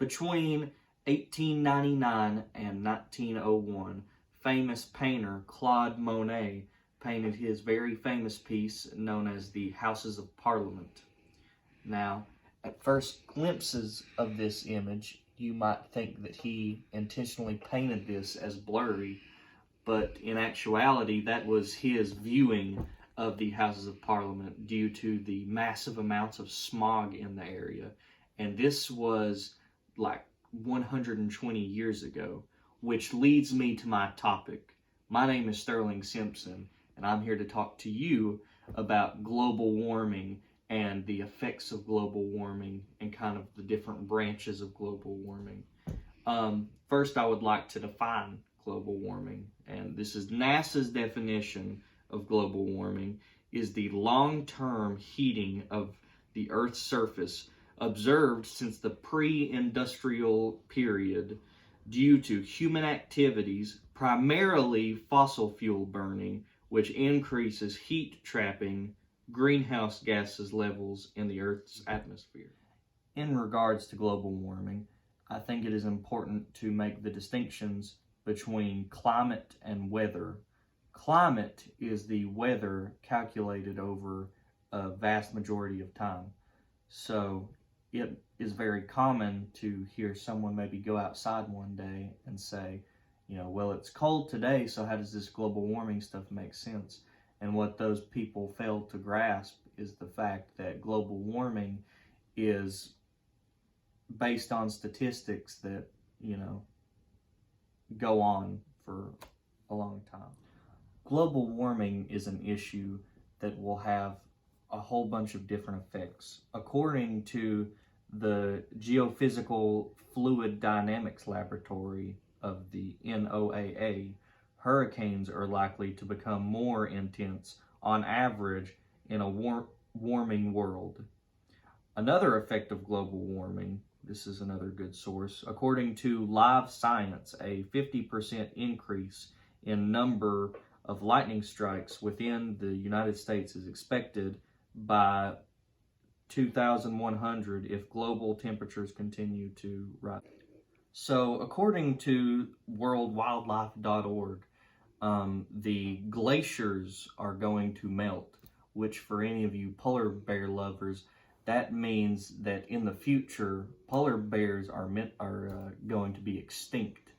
Between 1899 and 1901, famous painter Claude Monet painted his very famous piece known as the Houses of Parliament. Now, at first glimpses of this image, you might think that he intentionally painted this as blurry, but in actuality, that was his viewing of the Houses of Parliament due to the massive amounts of smog in the area. And this was like 120 years ago, which leads me to my topic. My name is Sterling Simpson, and I'm here to talk to you about global warming and the effects of global warming and kind of the different branches of global warming. First, I would like to define global warming, and this is NASA's definition of global warming, is the long-term heating of the Earth's surface observed since the pre-industrial period due to human activities, primarily fossil fuel burning, which increases heat trapping greenhouse gases levels in the Earth's atmosphere. In regards to global warming, I think it is important to make the distinctions between climate and weather. Climate is the weather calculated over a vast majority of time. So it is very common to hear someone maybe go outside one day and say, well, it's cold today, so how does this global warming stuff make sense? And what those people fail to grasp is the fact that global warming is based on statistics that, go on for a long time. Global warming is an issue that will have a whole bunch of different effects. According to the Geophysical Fluid Dynamics Laboratory of the NOAA, hurricanes are likely to become more intense on average in a warming world. Another effect of global warming, this is another good source, according to Live Science, a 50% increase in number of lightning strikes within the United States is expected by 2100 if global temperatures continue to rise. So according to worldwildlife.org, the glaciers are going to melt, which for any of you polar bear lovers, that means that in the future, polar bears are going to be extinct.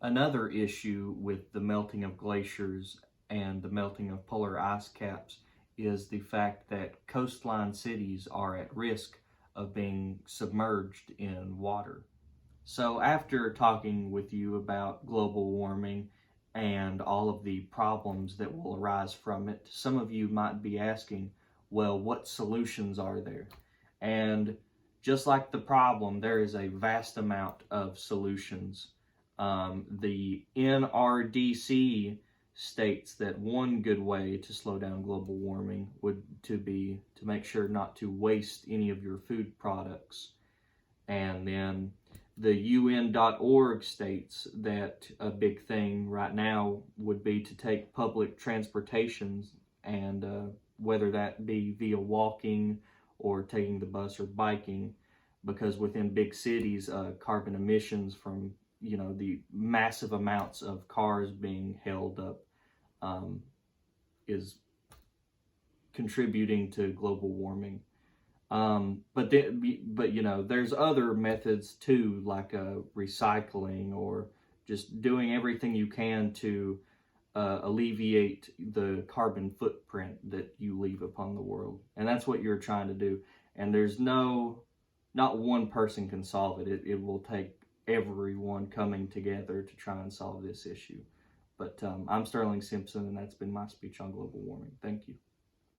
Another issue with the melting of glaciers and the melting of polar ice caps is the fact that coastline cities are at risk of being submerged in water. So after talking with you about global warming and all of the problems that will arise from it, some of you might be asking, well, what solutions are there? And just like the problem, there is a vast amount of solutions. The NRDC states that one good way to slow down global warming would be to make sure not to waste any of your food products. And then the UN.org states that a big thing right now would be to take public transportation, and whether that be via walking or taking the bus or biking, because within big cities, carbon emissions from the massive amounts of cars being held up is contributing to global warming. But there's other methods too, like recycling or just doing everything you can to alleviate the carbon footprint that you leave upon the world. And that's what you're trying to do. And there's not one person can solve it. It will take everyone coming together to try and solve this issue. But I'm Sterling Simpson, and that's been my speech on global warming. Thank you.